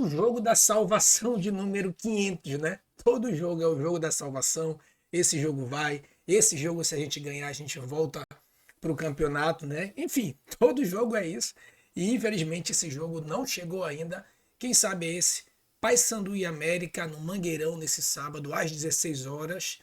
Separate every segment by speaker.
Speaker 1: o jogo da salvação de número 500, né? Todo jogo é o jogo da salvação. Esse jogo vai, esse jogo se a gente ganhar, a gente volta para o campeonato, né? Enfim, todo jogo é isso. E infelizmente esse jogo não chegou ainda. Quem sabe é esse Paysandu e América no Mangueirão nesse sábado às 16 horas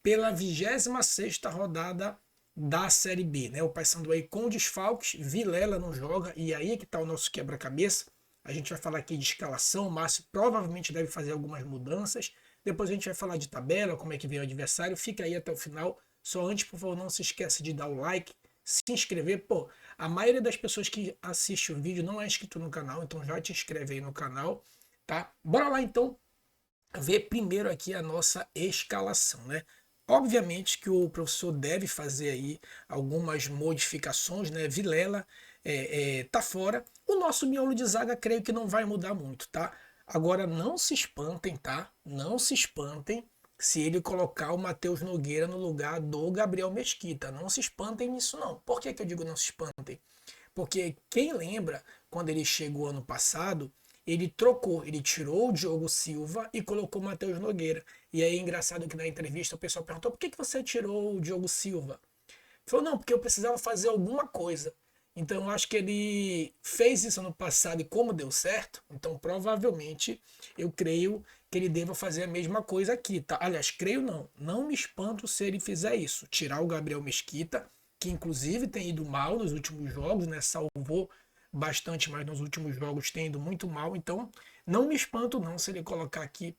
Speaker 1: pela 26ª rodada da Série B, né? O Paysandu aí com desfalques, Vilela não joga e aí é que tá o nosso quebra-cabeça. A gente vai falar aqui de escalação, o Márcio provavelmente deve fazer algumas mudanças. Depois a gente vai falar de tabela, como é que vem o adversário. Fica aí até o final. Só antes, por favor, não se esqueça de dar o like, se inscrever. Pô, a maioria das pessoas que assiste o vídeo não é inscrito no canal, então já te inscreve aí no canal, tá? Bora lá então ver primeiro aqui a nossa escalação, né? Obviamente que o professor deve fazer aí algumas modificações, né? Vilela tá fora. O nosso miolo de zaga creio que não vai mudar muito, tá? Agora não se espantem, tá? Não se espantem se ele colocar o Matheus Nogueira no lugar do Gabriel Mesquita. Não se espantem nisso não. Por que eu digo não se espantem? Porque quem lembra, quando ele chegou ano passado, ele trocou, ele tirou o Diogo Silva e colocou o Matheus Nogueira. E aí é engraçado que na entrevista o pessoal perguntou: por que você tirou o Diogo Silva? Ele falou: não, porque eu precisava fazer alguma coisa. Então eu acho que ele fez isso ano passado e como deu certo, então provavelmente eu creio que ele deva fazer a mesma coisa aqui, tá? Aliás, creio não, não me espanto se ele fizer isso, tirar o Gabriel Mesquita, que inclusive tem ido mal nos últimos jogos, né? Salvou bastante, mas nos últimos jogos tem ido muito mal, então não me espanto não se ele colocar aqui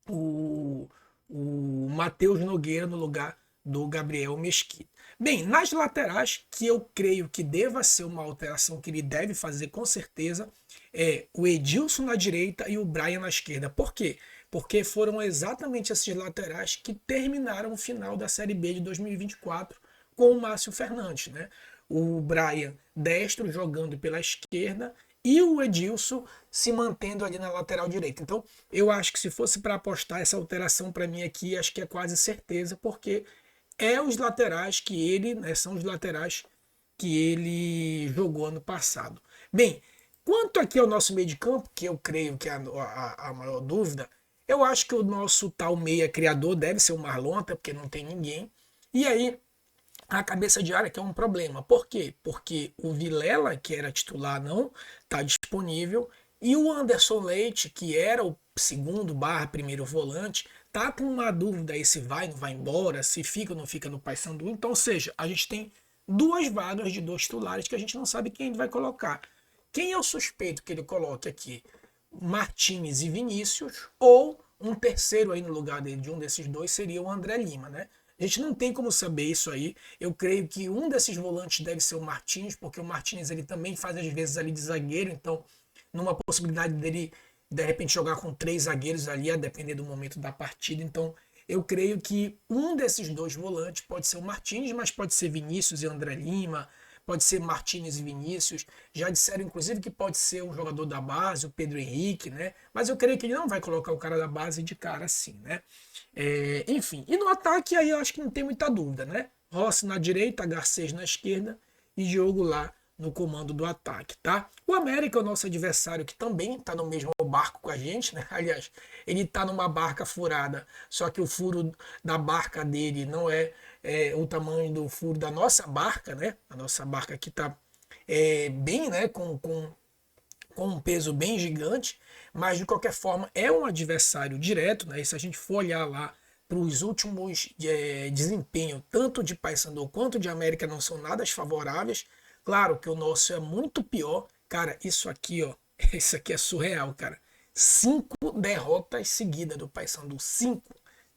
Speaker 1: o, o Matheus Nogueira no lugar do Gabriel Mesquita. Bem, nas laterais, que eu creio que deva ser uma alteração que ele deve fazer com certeza, é o Edilson na direita e o Brian na esquerda. Por quê? Porque foram exatamente esses laterais que terminaram o final da Série B de 2024 com o Márcio Fernandes, né? O Brian destro jogando pela esquerda e o Edilson se mantendo ali na lateral direita. Então, eu acho que se fosse para apostar essa alteração para mim aqui, acho que é quase certeza, porque é os laterais que ele, né, são os laterais que ele jogou ano passado. Bem, quanto aqui ao nosso meio de campo, que eu creio que é a maior dúvida, eu acho que o nosso tal meia criador deve ser o Marlon, até porque não tem ninguém. E aí, a cabeça de área que é um problema. Por quê? Porque o Vilela, que era titular, não está disponível. E o Anderson Leite, que era o segundo barra primeiro volante, tá com uma dúvida aí se vai ou não vai embora, se fica ou não fica no Paysandu. Então, ou seja, a gente tem duas vagas de dois titulares que a gente não sabe quem ele vai colocar. Quem é o suspeito que ele coloque aqui? Martins e Vinícius, ou um terceiro aí no lugar dele, de um desses dois, seria o André Lima, né? A gente não tem como saber isso aí. Eu creio que um desses volantes deve ser o Martins, porque o Martins ele também faz às vezes ali de zagueiro, então numa possibilidade dele de repente jogar com três zagueiros ali, a depender do momento da partida. Então eu creio que um desses dois volantes pode ser o Martins, mas pode ser Vinícius e André Lima, pode ser Martins e Vinícius. Já disseram, inclusive, que pode ser um jogador da base, o Pedro Henrique, né? Mas eu creio que ele não vai colocar o cara da base de cara assim, né? Enfim, e no ataque aí eu acho que não tem muita dúvida, né? Rossi na direita, Garcês na esquerda e Diogo lá no comando do ataque, tá? O América é o nosso adversário que também tá no mesmo barco com a gente, né? Aliás, ele tá numa barca furada, só que o furo da barca dele não é o tamanho do furo da nossa barca, né? A nossa barca aqui tá bem, né? Com um peso bem gigante, mas de qualquer forma é um adversário direto, né? E se a gente for olhar lá para os últimos desempenho, tanto de Paysandu quanto de América, não são nada favoráveis. Claro que o nosso é muito pior. Cara, isso aqui, ó, isso aqui é surreal, cara. 5 derrotas seguidas do Paysandu.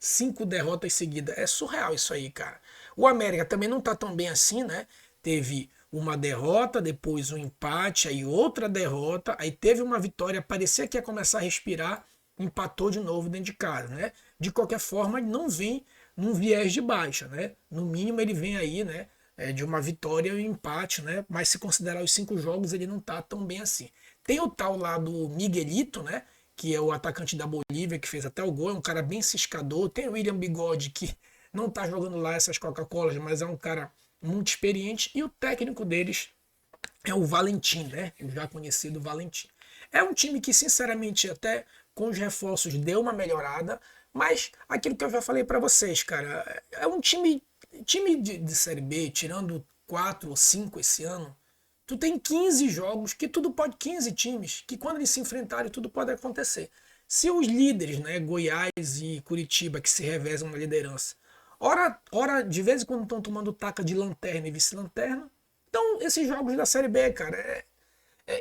Speaker 1: Cinco derrotas seguidas. É surreal isso aí, cara. O América também não tá tão bem assim, né? Teve uma derrota, depois um empate, aí outra derrota, aí teve uma vitória, parecia que ia começar a respirar, empatou de novo dentro de casa, né? De qualquer forma, ele não vem num viés de baixa, né? No mínimo ele vem aí, né? De uma vitória e um empate, né? Mas se considerar os 5 jogos, ele não tá tão bem assim. Tem o tal lá do Miguelito, né? Que é o atacante da Bolívia, que fez até o gol, é um cara bem ciscador. Tem o William Bigode, que não tá jogando lá essas Coca-Colas, mas é um cara muito experiente. E o técnico deles é o Valentim, né? O já conhecido Valentim. É um time que, sinceramente, até com os reforços deu uma melhorada, mas aquilo que eu já falei para vocês, cara, é um time de Série B, tirando 4 ou 5 esse ano, tu tem 15 jogos que tudo pode, 15 times, que quando eles se enfrentarem tudo pode acontecer. Se os líderes, né, Goiás e Curitiba, que se revezam na liderança, ora de vez em quando estão tomando taca de lanterna e vice-lanterna, então esses jogos da Série B, cara,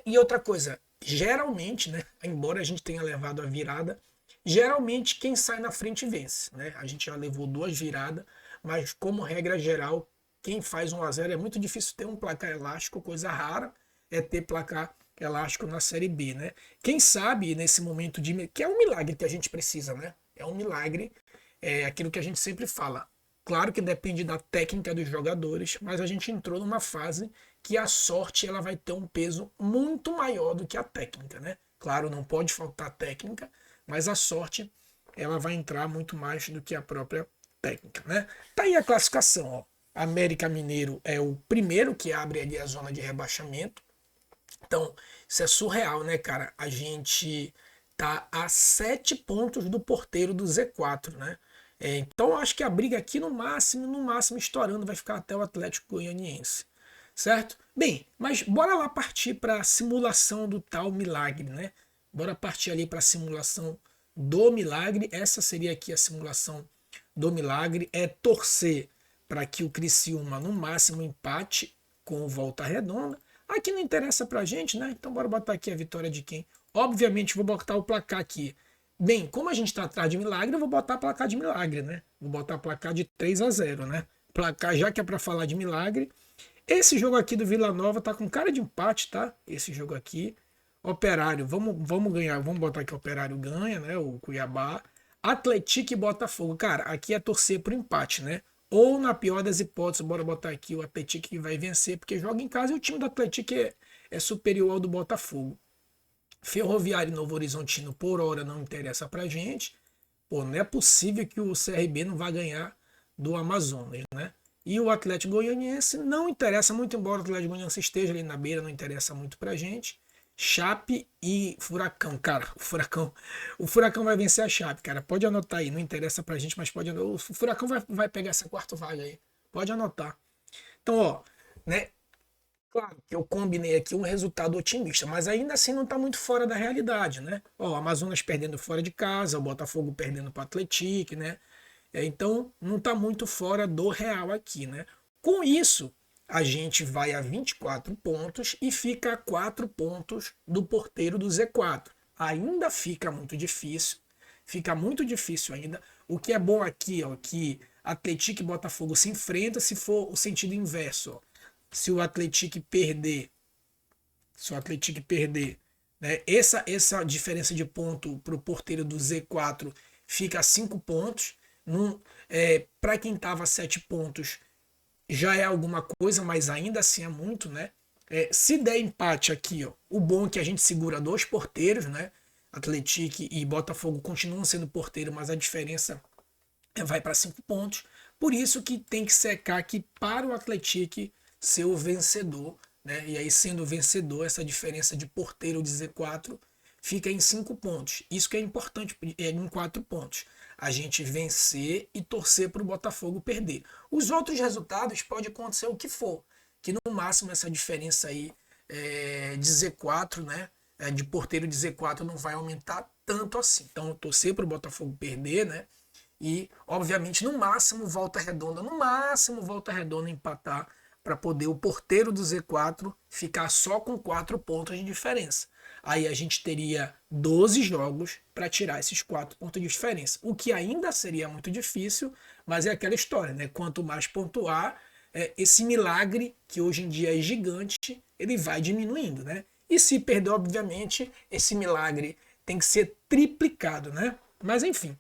Speaker 1: e outra coisa, geralmente, né, embora a gente tenha levado a virada, geralmente quem sai na frente vence, né? A gente já levou 2 viradas, mas como regra geral, quem faz 1-0 é muito difícil ter um placar elástico, coisa rara é ter placar elástico na Série B, né? Quem sabe nesse momento de que é um milagre que a gente precisa, né? É um milagre, é aquilo que a gente sempre fala. Claro que depende da técnica dos jogadores, mas a gente entrou numa fase que a sorte ela vai ter um peso muito maior do que a técnica, né? Claro, não pode faltar técnica, mas a sorte ela vai entrar muito mais do que a própria técnica, né? Tá aí a classificação, ó. América Mineiro é o primeiro que abre ali a zona de rebaixamento. Então, isso é surreal, né, cara? A gente tá a 7 pontos do porteiro do Z4, né? Então, acho que a briga aqui no máximo, estourando, vai ficar até o Atlético Goianiense, certo? Bem, mas bora lá partir para a simulação do tal milagre, né? Bora partir ali para a simulação do milagre. Essa seria aqui a simulação do milagre. É torcer para que o Criciúma, no máximo, empate com o Volta Redonda. Aqui não interessa pra gente, né? Então bora botar aqui a vitória de quem? Obviamente vou botar o placar aqui. Bem, como a gente tá atrás de milagre, eu vou botar placar de milagre, né? Vou botar placar de 3-0, né? Placar, já que é para falar de milagre. Esse jogo aqui do Vila Nova tá com cara de empate, tá? Esse jogo aqui. Operário, vamos ganhar. Vamos botar que o Operário ganha, né? O Cuiabá. Atlético e Botafogo. Cara, aqui é torcer pro empate, né? Ou, na pior das hipóteses, bora botar aqui o Atlético que vai vencer, porque joga em casa e o time do Atlético é superior ao do Botafogo. Ferroviário e Novo Horizontino, por hora, não interessa pra gente. Pô, não é possível que o CRB não vá ganhar do Amazonas, né? E o Atlético Goianiense não interessa muito, embora o Atlético Goianiense esteja ali na beira, não interessa muito pra gente. Chape e Furacão, cara, o Furacão vai vencer a Chape, cara, pode anotar aí, não interessa pra gente, mas pode anotar, o Furacão vai pegar essa quarta vaga aí, pode anotar. Então, ó, né, claro que eu combinei aqui um resultado otimista, mas ainda assim não tá muito fora da realidade, né? Ó, o Amazonas perdendo fora de casa, o Botafogo perdendo pro Atlético, né? Então, não está muito fora do real aqui, né? Com isso, a gente vai a 24 pontos e fica a 4 pontos do porteiro do Z4. Ainda fica muito difícil ainda. O que é bom aqui, ó, que Atlético e Botafogo se enfrentam se for o sentido inverso, ó. Se o Atlético perder, né, essa diferença de ponto para o porteiro do Z4 fica a 5 pontos. Para quem estava a 7 pontos já é alguma coisa, mas ainda assim é muito, né? Se der empate aqui, ó, o bom é que a gente segura 2 porteiros, né? Atlético e Botafogo continuam sendo porteiro, mas a diferença vai para 5 pontos. Por isso que tem que secar aqui para o Atlético ser o vencedor, né? E aí, sendo o vencedor, essa diferença de porteiro de Z4 fica em 5 pontos. Isso que é importante, em 4 pontos. A gente vencer e torcer para o Botafogo perder. Os outros resultados pode acontecer o que for, que no máximo essa diferença aí de Z4, né? De porteiro de Z4 não vai aumentar tanto assim. Então, torcer para o Botafogo perder, né? E, obviamente, no máximo volta redonda empatar para poder o porteiro do Z4 ficar só com 4 pontos de diferença. Aí a gente teria 12 jogos para tirar esses 4 pontos de diferença. O que ainda seria muito difícil, mas é aquela história, né? Quanto mais pontuar, esse milagre, que hoje em dia é gigante, ele vai diminuindo, né? E se perder, obviamente, esse milagre tem que ser triplicado, né? Mas enfim,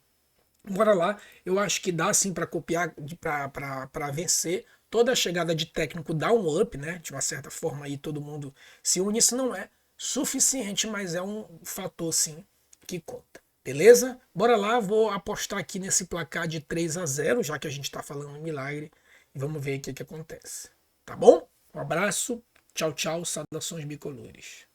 Speaker 1: bora lá, eu acho que dá sim para copiar, para vencer. Toda a chegada de técnico dá um up, né? De uma certa forma aí todo mundo se une. Isso não é suficiente, mas é um fator sim que conta. Beleza? Bora lá, vou apostar aqui nesse placar de 3-0, já que a gente está falando em milagre. E vamos ver o que acontece. Tá bom? Um abraço, tchau, tchau, saudações bicolores.